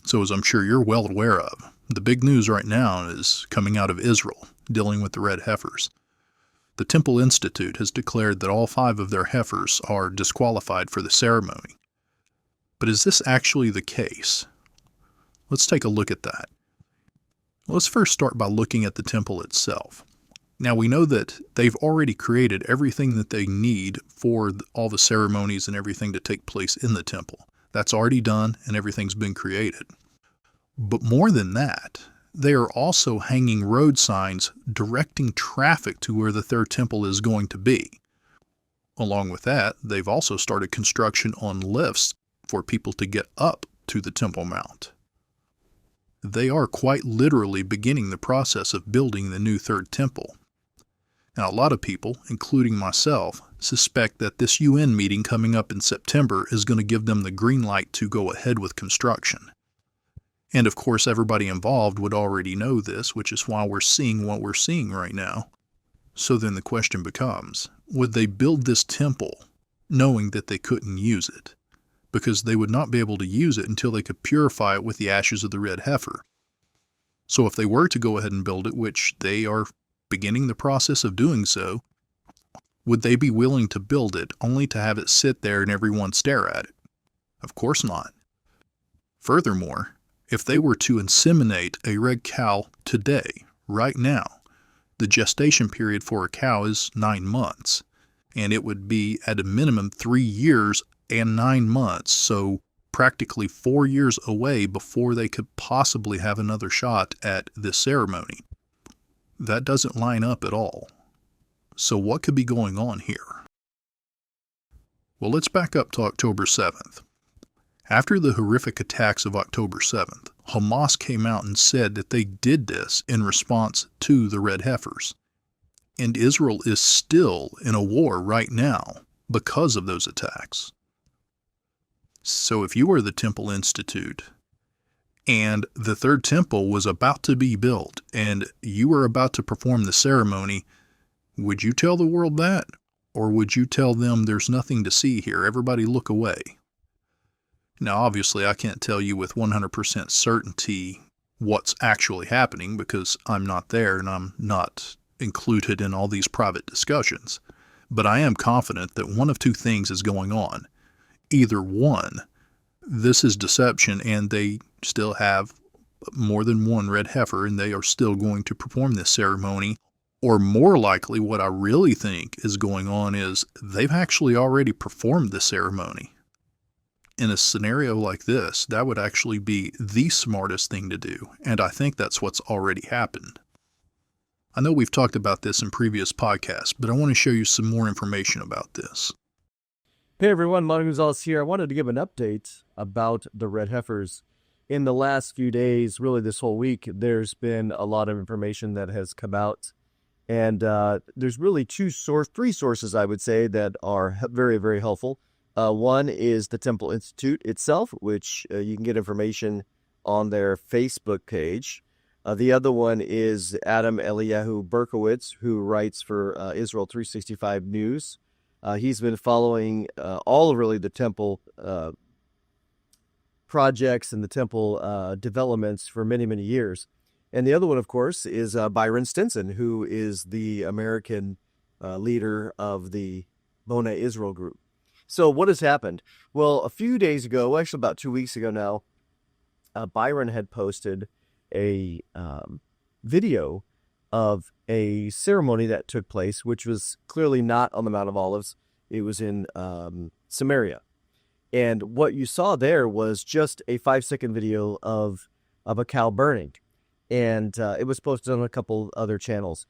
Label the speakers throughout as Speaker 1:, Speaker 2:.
Speaker 1: So as I'm sure you're well aware of, the big news right now is coming out of Israel, dealing with the Red Heifers. The Temple Institute has declared that all 5 of their heifers are disqualified for the ceremony. But is this actually the case? Let's take a look at that. Let's first start by looking at the temple itself. Now we know that they've already created everything that they need for all the ceremonies and everything to take place in the temple. That's already done and everything's been created. But more than that, they are also hanging road signs directing traffic to where the third temple is going to be. Along with that, they've also started construction on lifts for people to get up to the Temple Mount. They are quite literally beginning the process of building the new third temple. Now, a lot of people, including myself, suspect that this UN meeting coming up in September is going to give them the green light to go ahead with construction. And of course, everybody involved would already know this, which is why we're seeing what we're seeing right now. So then the question becomes, would they build this temple knowing that they couldn't use it? Because they would not be able to use it until they could purify it with the ashes of the red heifer. So if they were to go ahead and build it, which they are beginning the process of doing so, would they be willing to build it only to have it sit there and everyone stare at it? Of course not. Furthermore, if they were to inseminate a red cow today, right now, the gestation period for a cow is 9 months, and it would be at a minimum 3 years and 9 months, so practically 4 years away before they could possibly have another shot at this ceremony. That doesn't line up at all. So what could be going on here? Well, let's back up to October 7th. After the horrific attacks of October 7th, Hamas came out and said that they did this in response to the Red Heifers. And Israel is still in a war right now because of those attacks. So if you were the Temple Institute and the third temple was about to be built and you were about to perform the ceremony, would you tell the world that? Or would you tell them there's nothing to see here, everybody look away? Now obviously I can't tell you with 100% certainty what's actually happening because I'm not there and I'm not included in all these private discussions. But I am confident that one of two things is going on. Either one, this is deception and they still have more than one red heifer and they are still going to perform this ceremony. Or more likely, what I really think is going on is they've actually already performed the ceremony. In a scenario like this, that would actually be the smartest thing to do, and I think that's what's already happened. I know we've talked about this in previous podcasts, but I want to show you some more information about this.
Speaker 2: Hey everyone, Mono Gonzalez here. I wanted to give an update about the Red Heifers. In the last few days, really this whole week, there's been a lot of information that has come out. And there's really three sources, I would say, that are very, very helpful. One is the Temple Institute itself, which you can get information on their Facebook page. The other one is Adam Eliyahu Berkowitz, who writes for Israel 365 News. He's been following all of really the temple projects and the temple developments for many, many years. And the other one, of course, is Byron Stinson, who is the American leader of the Bona Israel group. So what has happened? Well, a few days ago, actually about 2 weeks ago now, Byron had posted a video of a ceremony that took place, which was clearly not on the Mount of Olives. It was in Samaria. And what you saw there was just a 5-second video of a cow burning. And it was posted on a couple other channels.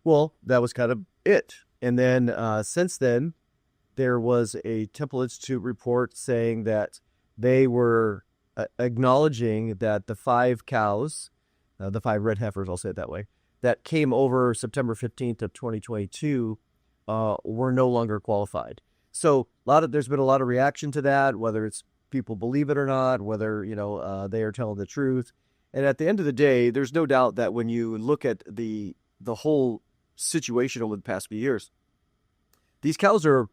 Speaker 2: Well, that was kind of it. And then since then, there was a Temple Institute report saying that they were acknowledging that the 5 cows, the 5 red heifers, I'll say it that way, that came over September 15th of 2022 were no longer qualified. So there's been a lot of reaction to that, whether it's people believe it or not, whether they are telling the truth. And at the end of the day, there's no doubt that when you look at the whole situation over the past few years, these cows are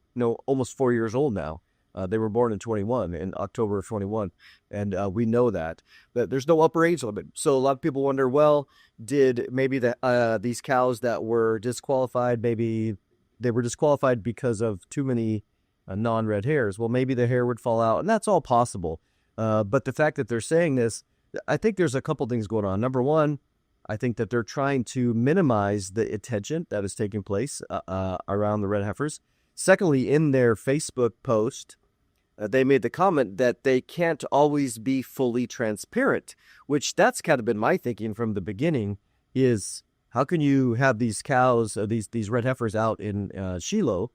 Speaker 2: almost 4 years old now. They were born in October of 21, and we know that there's no upper age limit. So a lot of people wonder, well, did maybe these cows that were disqualified, maybe they were disqualified because of too many non-red hairs? Well, maybe the hair would fall out, and that's all possible. But the fact that they're saying this, I think there's a couple things going on. Number one, I think that they're trying to minimize the attention that is taking place around the red heifers. Secondly, in their Facebook post, they made the comment that they can't always be fully transparent, which that's kind of been my thinking from the beginning, is how can you have these cows, these red heifers out in Shiloh,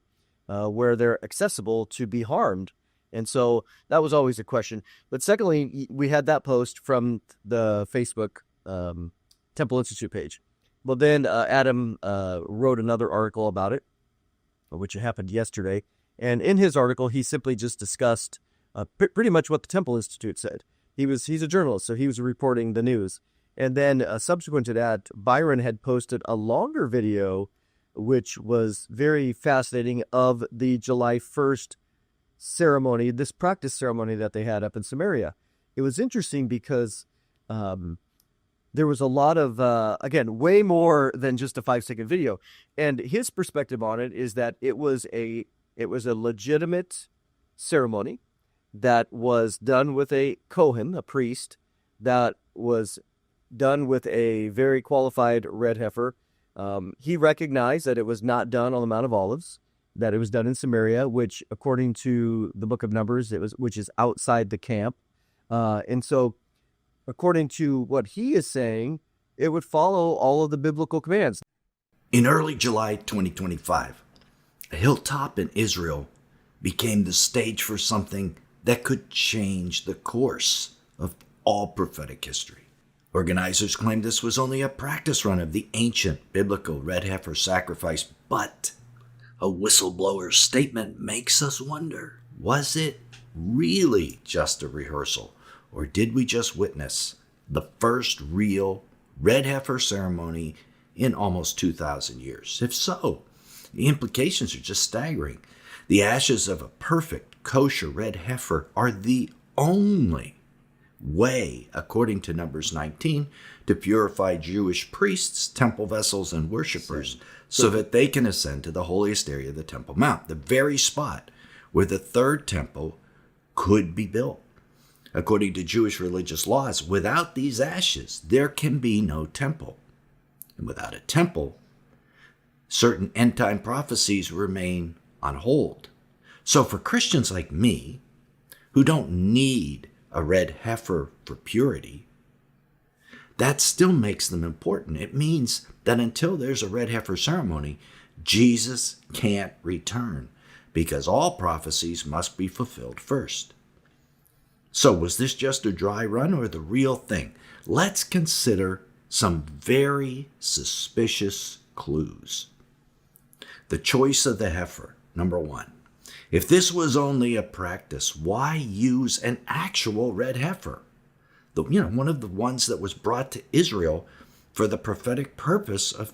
Speaker 2: where they're accessible to be harmed? And so that was always a question. But secondly, we had that post from the Facebook Temple Institute page. Well, then Adam wrote another article about it, which happened yesterday. And in his article, he simply just discussed pretty much what the Temple Institute said. He's a journalist, so he was reporting the news. And then subsequent to that, Byron had posted a longer video, which was very fascinating, of the July 1st ceremony, this practice ceremony that they had up in Samaria. It was interesting because there was a lot of, again, way more than just a 5-second video. And his perspective on it is that it was a legitimate ceremony that was done with a Kohen, a priest, that was done with a very qualified red heifer. He recognized that it was not done on the Mount of Olives, that it was done in Samaria, which, according to the book of Numbers, which is outside the camp. And so, according to what he is saying, it would follow all of the biblical commands.
Speaker 3: In early July 2025, a hilltop in Israel became the stage for something that could change the course of all prophetic history. Organizers claimed this was only a practice run of the ancient biblical red heifer sacrifice, but a whistleblower's statement makes us wonder, was it really just a rehearsal, or did we just witness the first real red heifer ceremony in almost 2,000 years? If so, the implications are just staggering. The ashes of a perfect kosher red heifer are the only way, according to Numbers 19, to purify Jewish priests, temple vessels, and worshipers so that they can ascend to the holiest area of the Temple Mount, the very spot where the third temple could be built. According to Jewish religious laws, without these ashes, there can be no temple. And without a temple, certain end-time prophecies remain on hold. So for Christians like me, who don't need a red heifer for purity, that still makes them important. It means that until there's a red heifer ceremony, Jesus can't return, because all prophecies must be fulfilled first. So was this just a dry run or the real thing? Let's consider some very suspicious clues. The choice of the heifer, number one. If this was only a practice, why use an actual red heifer? One of the ones that was brought to Israel for the prophetic purpose of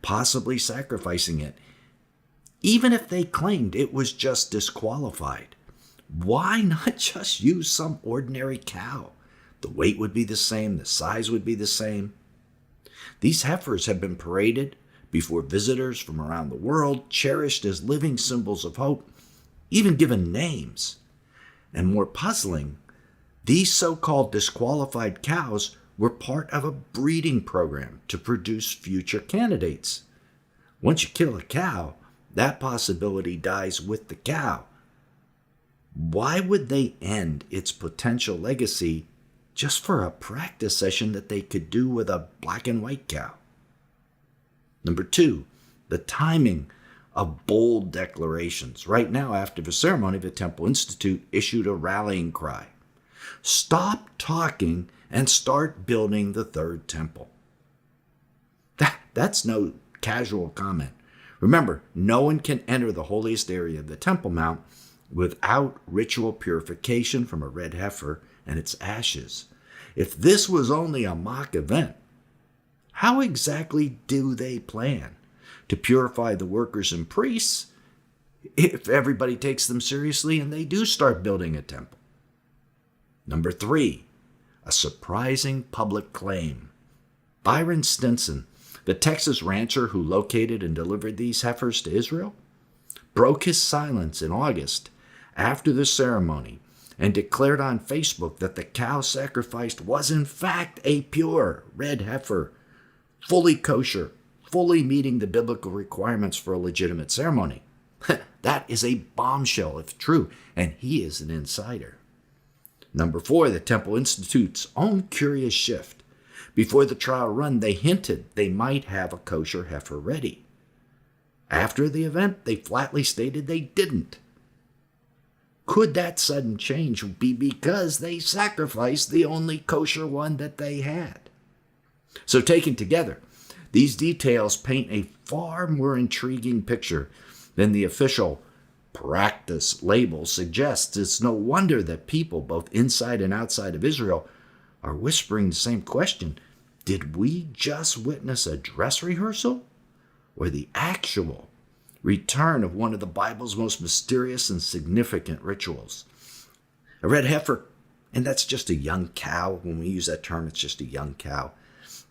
Speaker 3: possibly sacrificing it. Even if they claimed it was just disqualified, why not just use some ordinary cow? The weight would be the same, the size would be the same. These heifers have been paraded before visitors from around the world, cherished as living symbols of hope, even given names. And more puzzling, these so-called disqualified cows were part of a breeding program to produce future candidates. Once you kill a cow, that possibility dies with the cow. Why would they end its potential legacy just for a practice session that they could do with a black and white cow? Number two, the timing of bold declarations. Right now, after the ceremony, the Temple Institute issued a rallying cry. Stop talking and start building the third temple. That's no casual comment. Remember, no one can enter the holiest area of the Temple Mount without ritual purification from a red heifer and its ashes. If this was only a mock event, how exactly do they plan to purify the workers and priests if everybody takes them seriously and they do start building a temple. Number 3, a surprising public claim. Byron Stinson, the Texas rancher who located and delivered these heifers to Israel, broke his silence in August after the ceremony and declared on Facebook that the cow sacrificed was in fact a pure red heifer, fully kosher, fully meeting the biblical requirements for a legitimate ceremony. That is a bombshell if true, and he is an insider. Number 4, the Temple Institute's own curious shift. Before the trial run, they hinted they might have a kosher heifer ready. After the event, they flatly stated they didn't. Could that sudden change be because they sacrificed the only kosher one that they had? So taken together, these details paint a far more intriguing picture than the official practice label suggests. It's no wonder that people, both inside and outside of Israel, are whispering the same question. Did we just witness a dress rehearsal? Or the actual return of one of the Bible's most mysterious and significant rituals? A red heifer, and that's just a young cow. When we use that term, it's just a young cow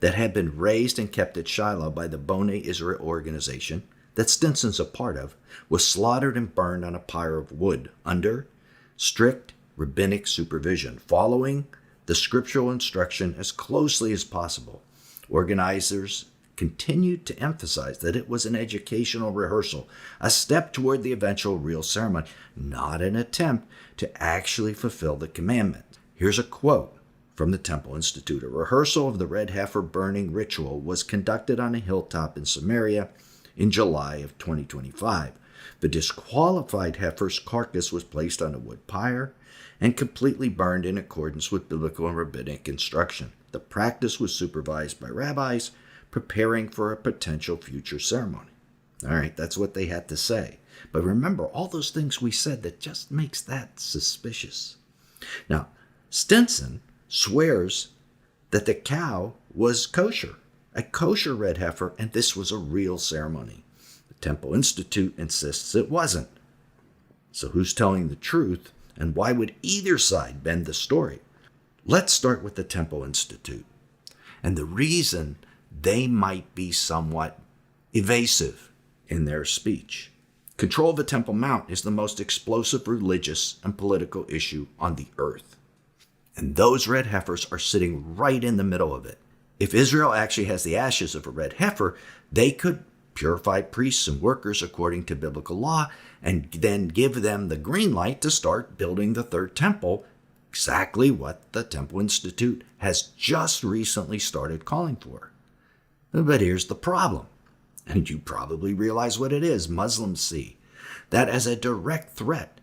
Speaker 3: that had been raised and kept at Shiloh by the Bonei Israel organization that Stinson's a part of, was slaughtered and burned on a pyre of wood under strict rabbinic supervision, following the scriptural instruction as closely as possible. Organizers continued to emphasize that it was an educational rehearsal, a step toward the eventual real ceremony, not an attempt to actually fulfill the commandment. Here's a quote from the Temple Institute. A rehearsal of the red heifer burning ritual was conducted on a hilltop in Samaria in July of 2025. The disqualified heifer's carcass was placed on a wood pyre and completely burned in accordance with biblical and rabbinic instruction. The practice was supervised by rabbis preparing for a potential future ceremony. All right, that's what they had to say. But remember, all those things we said, that just makes that suspicious. Now, Stinson swears that the cow was kosher, a kosher red heifer, and this was a real ceremony. The Temple Institute insists it wasn't. So who's telling the truth, and why would either side bend the story? Let's start with the Temple Institute, and the reason they might be somewhat evasive in their speech. Control of the Temple Mount is the most explosive religious and political issue on the earth. And those red heifers are sitting right in the middle of it. If Israel actually has the ashes of a red heifer, they could purify priests and workers according to biblical law and then give them the green light to start building the third temple, exactly what the Temple Institute has just recently started calling for. But here's the problem, and you probably realize what it is. Muslims see that as a direct threat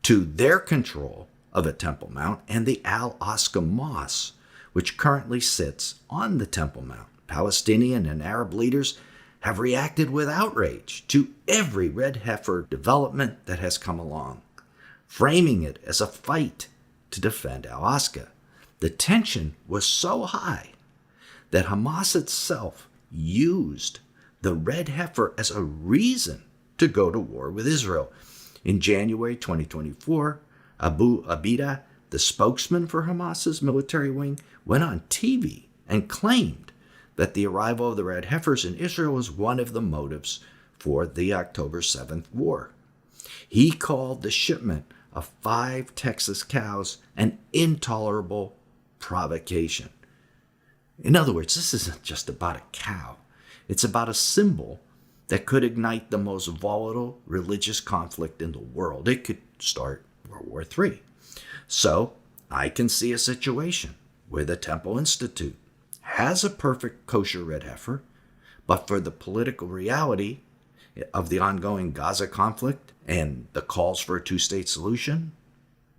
Speaker 3: to their control of a Temple Mount and the Al-Aqsa Mosque, which currently sits on the Temple Mount. Palestinian and Arab leaders have reacted with outrage to every red heifer development that has come along, framing it as a fight to defend Al-Aqsa. The tension was so high that Hamas itself used the red heifer as a reason to go to war with Israel. In January 2024, Abu Abida, the spokesman for Hamas's military wing, went on TV and claimed that the arrival of the red heifers in Israel was one of the motives for the October 7th war. He called the shipment of 5 Texas cows an intolerable provocation. In other words, this isn't just about a cow. It's about a symbol that could ignite the most volatile religious conflict in the world. It could start World War III. So I can see a situation where the Temple Institute has a perfect kosher red heifer, but for the political reality of the ongoing Gaza conflict and the calls for a two-state solution,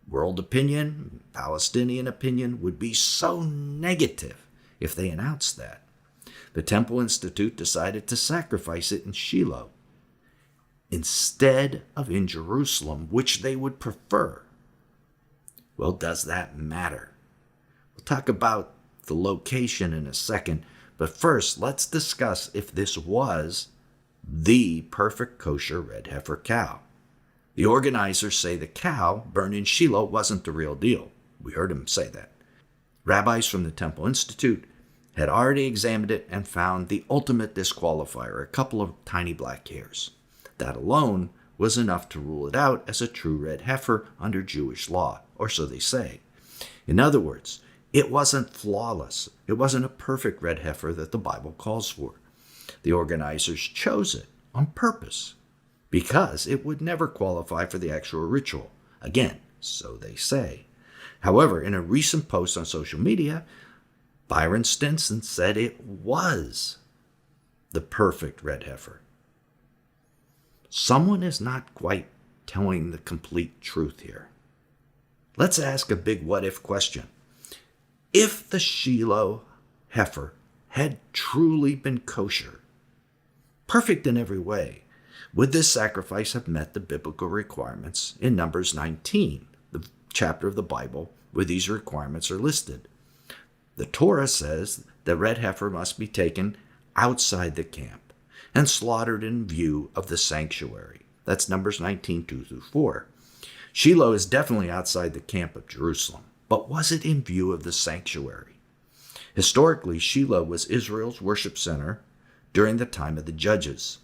Speaker 3: world opinion, Palestinian opinion would be so negative if they announced that. The Temple Institute decided to sacrifice it in Shiloh instead of in Jerusalem, which they would prefer. Well, does that matter? We'll talk about the location in a second, but first let's discuss if this was the perfect kosher red heifer cow. The organizers say the cow burned in Shiloh wasn't the real deal. We heard him say that. Rabbis from the Temple Institute had already examined it and found the ultimate disqualifier, a couple of tiny black hairs. That alone was enough to rule it out as a true red heifer under Jewish law, or so they say. In other words, it wasn't flawless. It wasn't a perfect red heifer that the Bible calls for. The organizers chose it on purpose because it would never qualify for the actual ritual. Again, so they say. However, in a recent post on social media, Byron Stinson said it was the perfect red heifer. Someone is not quite telling the complete truth here. Let's ask a big what-if question. If the Shiloh heifer had truly been kosher, perfect in every way, would this sacrifice have met the biblical requirements in Numbers 19, the chapter of the Bible where these requirements are listed? The Torah says the red heifer must be taken outside the camp and slaughtered in view of the sanctuary. That's Numbers 19, 2-4. Shiloh is definitely outside the camp of Jerusalem, but was it in view of the sanctuary? Historically, Shiloh was Israel's worship center during the time of the Judges.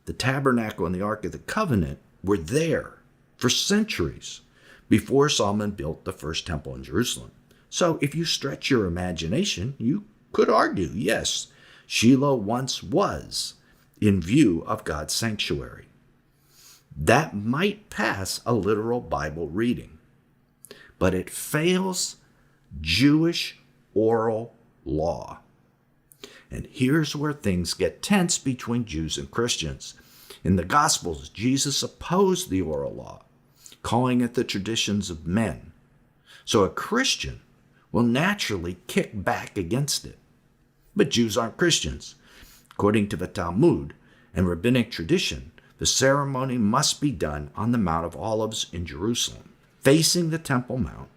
Speaker 3: The tabernacle and the Ark of the Covenant were there for centuries before Solomon built the first temple in Jerusalem. So if you stretch your imagination, you could argue, yes, Shiloh once was in view of God's sanctuary. That might pass a literal Bible reading, but it fails Jewish oral law. And here's where things get tense between Jews and Christians. In the Gospels, Jesus opposed the oral law, calling it the traditions of men. So a Christian will naturally kick back against it. But Jews aren't Christians. According to the Talmud and rabbinic tradition, the ceremony must be done on the Mount of Olives in Jerusalem, facing the Temple Mount,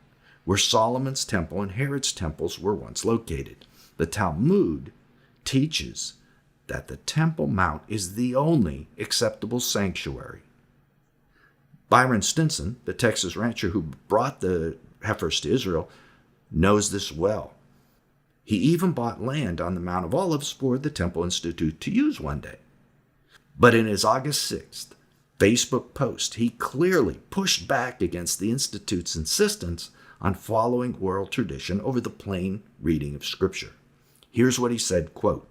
Speaker 3: where Solomon's temple and Herod's temples were once located. The Talmud teaches that the Temple Mount is the only acceptable sanctuary. Byron Stinson, the Texas rancher who brought the heifers to Israel, knows this well. He even bought land on the Mount of Olives for the Temple Institute to use one day. But in his August 6th Facebook post, he clearly pushed back against the Institute's insistence on following oral tradition over the plain reading of Scripture. Here's what he said, quote,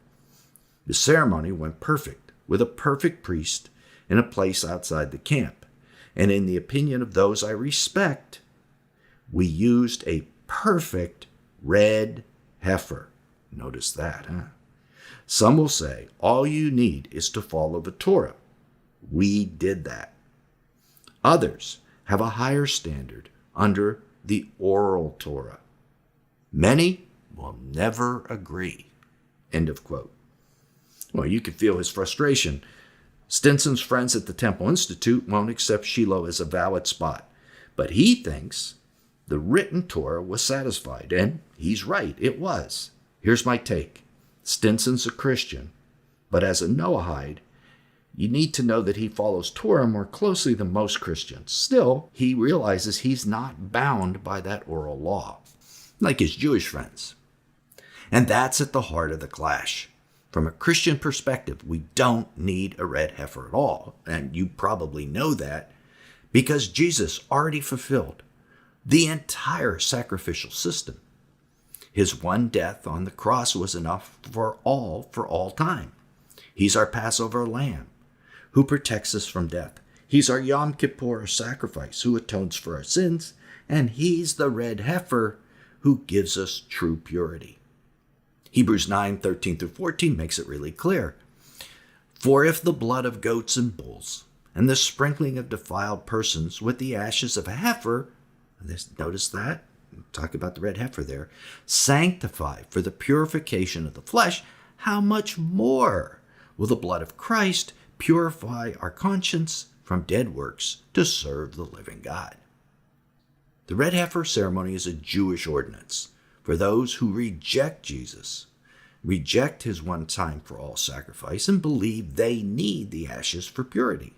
Speaker 3: "The ceremony went perfect, with a perfect priest in a place outside the camp. And in the opinion of those I respect, we used a perfect red heifer." Notice that, huh? Some will say, all you need is to follow the Torah. We did that. Others have a higher standard under the oral Torah. Many will never agree. End of quote. Well, you can feel his frustration. Stinson's friends at the Temple Institute won't accept Shiloh as a valid spot, but he thinks the written Torah was satisfied, and he's right, it was. Here's my take. Stinson's a Christian, but as a Noahide, you need to know that he follows Torah more closely than most Christians. Still, he realizes he's not bound by that oral law, like his Jewish friends. And that's at the heart of the clash. From a Christian perspective, we don't need a red heifer at all, and you probably know that, because Jesus already fulfilled the entire sacrificial system. His one death on the cross was enough for all time. He's our Passover lamb who protects us from death. He's our Yom Kippur sacrifice who atones for our sins, and he's the red heifer who gives us true purity. Hebrews 9:13-14 makes it really clear. For if the blood of goats and bulls and the sprinkling of defiled persons with the ashes of a heifer, notice that, talk about the red heifer there, sanctify for the purification of the flesh, how much more will the blood of Christ purify our conscience from dead works to serve the living God? The red heifer ceremony is a Jewish ordinance for those who reject Jesus, reject his one-time-for-all sacrifice, and believe they need the ashes for purity.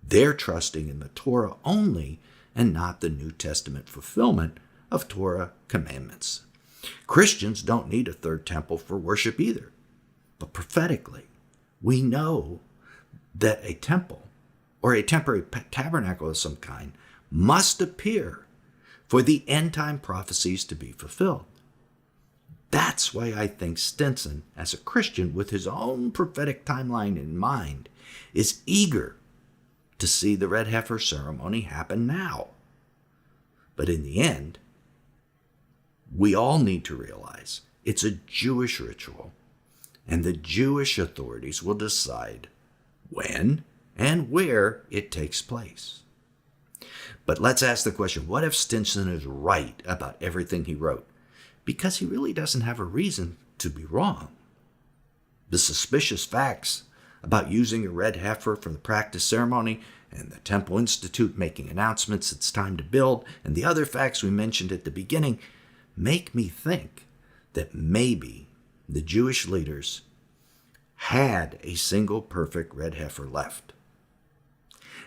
Speaker 3: They're trusting in the Torah only and not the New Testament fulfillment of Torah commandments. Christians don't need a third temple for worship either. But prophetically, we know that a temple or a temporary tabernacle of some kind must appear for the end-time prophecies to be fulfilled. That's why I think Stinson, as a Christian with his own prophetic timeline in mind, is eager to see the Red Heifer ceremony happen now. But in the end, we all need to realize it's a Jewish ritual, and the Jewish authorities will decide when and where it takes place. But let's ask the question, what if Stinson is right about everything he wrote? Because he really doesn't have a reason to be wrong. The suspicious facts about using a red heifer for the practice ceremony and the Temple Institute making announcements it's time to build, and the other facts we mentioned at the beginning, make me think that maybe the Jewish leaders had a single perfect red heifer left.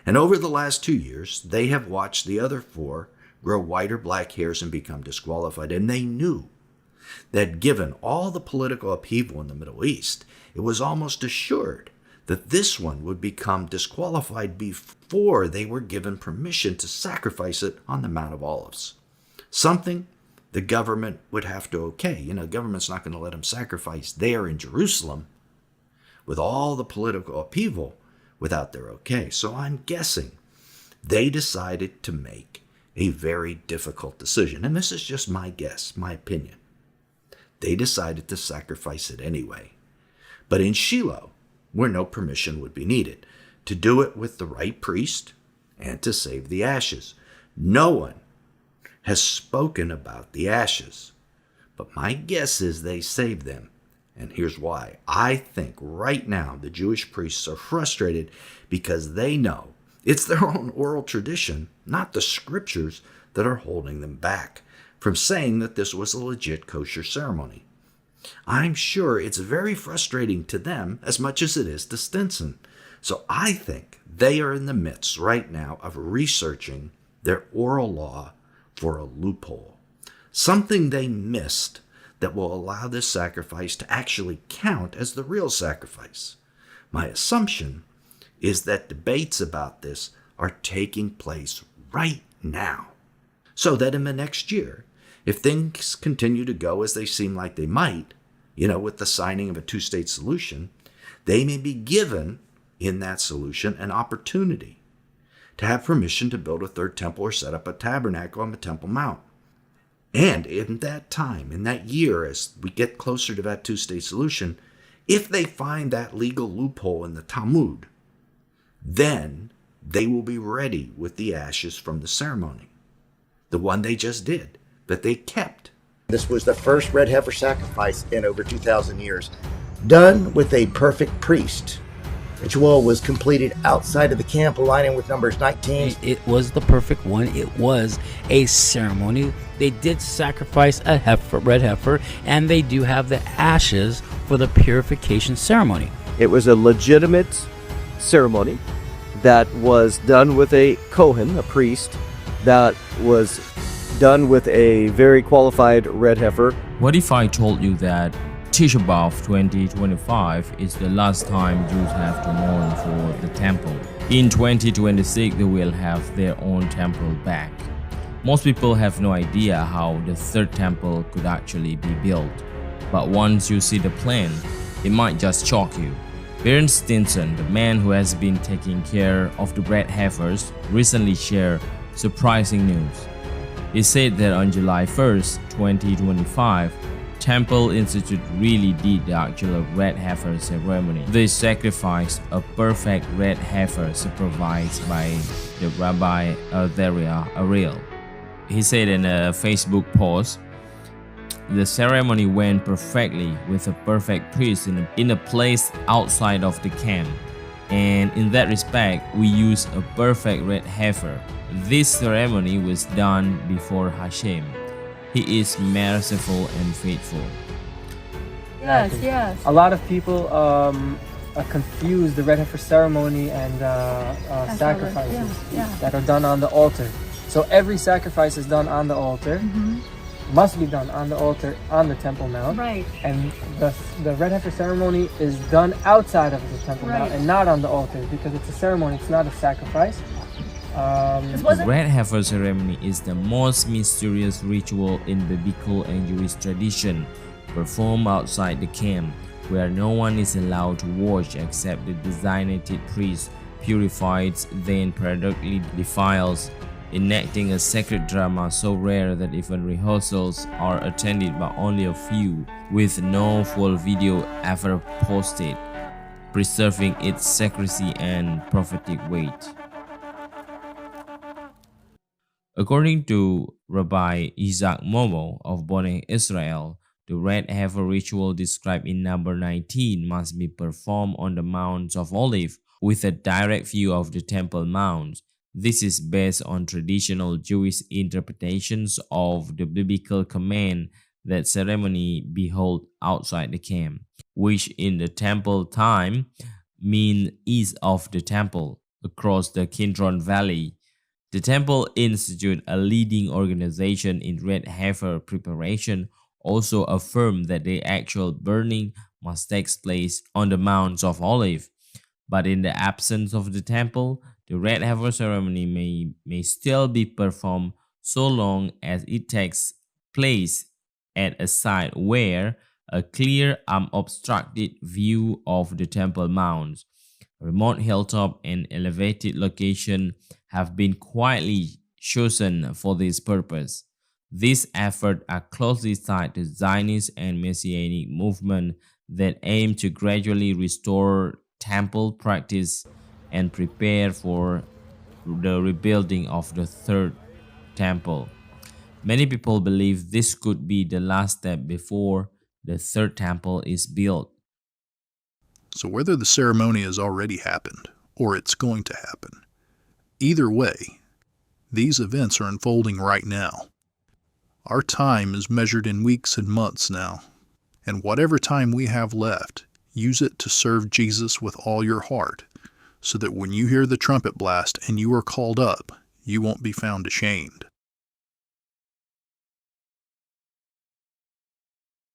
Speaker 3: And over the last 2 years, they have watched the other 4 grow white or black hairs and become disqualified. And they knew that given all the political upheaval in the Middle East, it was almost assured that this one would become disqualified before they were given permission to sacrifice it on the Mount of Olives. Something the government would have to okay. The government's not going to let them sacrifice there in Jerusalem with all the political upheaval without their okay. So I'm guessing they decided to make a very difficult decision. And this is just my guess, my opinion. They decided to sacrifice it anyway. But in Shiloh, where no permission would be needed, to do it with the right priest and to save the ashes. No one has spoken about the ashes, but my guess is they saved them. And here's why. I think right now the Jewish priests are frustrated because they know it's their own oral tradition, not the scriptures, that are holding them back from saying that this was a legit kosher ceremony. I'm sure it's very frustrating to them as much as it is to Stinson. So I think they are in the midst right now of researching their oral law for a loophole, something they missed that will allow this sacrifice to actually count as the real sacrifice. My assumption is that debates about this are taking place right now, so that in the next year, if things continue to go as they seem like they might, with the signing of a 2-state solution, they may be given in that solution an opportunity to have permission to build a third temple or set up a tabernacle on the Temple Mount. And in that time, in that year, as we get closer to that 2-state solution, if they find that legal loophole in the Talmud, then they will be ready with the ashes from the ceremony, the one they just did, that they kept.
Speaker 4: This was the first red heifer sacrifice in over 2,000 years, done with a perfect priest. Ritual was completed outside of the camp, aligning with Numbers 19.
Speaker 5: It was the perfect one. It was a ceremony. They did sacrifice a red heifer, and they do have the ashes for the purification ceremony.
Speaker 2: It was a legitimate ceremony that was done with a Kohen, a priest, that was done with a very qualified red heifer.
Speaker 6: What if I told you that Tisha B'Av 2025 is the last time Jews have to mourn for the temple? In 2026, they will have their own temple back. Most people have no idea how the third temple could actually be built. But once you see the plan, it might just shock you. Baron Stinson, the man who has been taking care of the Red Heifers, recently shared surprising news. He said that on July 1st, 2025, Temple Institute really did the actual Red Heifer ceremony. They sacrificed a perfect Red Heifer supervised by the Rabbi Azaria Ariel. He said in a Facebook post, the ceremony went perfectly with a perfect priest in a place outside of the camp. And in that respect, we used a perfect Red Heifer. This ceremony was done before Hashem. He is merciful and faithful.
Speaker 7: Yes.
Speaker 8: A lot of people
Speaker 7: confuse the red heifer ceremony and sacrifices that are done on the altar. So every sacrifice is done on the altar, must be done on the altar on the Temple Mount.
Speaker 8: Right.
Speaker 7: And the red heifer ceremony is done outside of the Temple Mount and not on the altar, because it's a ceremony, it's not a sacrifice.
Speaker 6: The Red Heifer ceremony is the most mysterious ritual in biblical and Jewish tradition, performed outside the camp, where no one is allowed to watch except the designated priest, purifies, then periodically defiles, enacting a sacred drama so rare that even rehearsals are attended by only a few, with no full video ever posted, preserving its secrecy and prophetic weight. According to Rabbi Isaac Momo of Boneh Israel, the Red Heifer ritual described in number 19 must be performed on the Mount of Olives with a direct view of the Temple Mount. This is based on traditional Jewish interpretations of the biblical command that ceremony be held outside the camp, which in the temple time mean east of the temple, across the Kidron Valley. The Temple Institute, a leading organization in red heifer preparation, also affirmed that the actual burning must take place on the Mount of Olives. But in the absence of the temple, the red heifer ceremony may still be performed so long as it takes place at a site where a clear, unobstructed view of the Temple Mount, remote hilltop and elevated location have been quietly chosen for this purpose. These efforts are closely tied to Zionist and Messianic movement that aim to gradually restore temple practice and prepare for the rebuilding of the third temple. Many people believe this could be the last step before the third temple is built.
Speaker 1: So whether the ceremony has already happened or it's going to happen, either way, these events are unfolding right now. Our time is measured in weeks and months now, and whatever time we have left, use it to serve Jesus with all your heart, so that when you hear the trumpet blast and you are called up, you won't be found ashamed.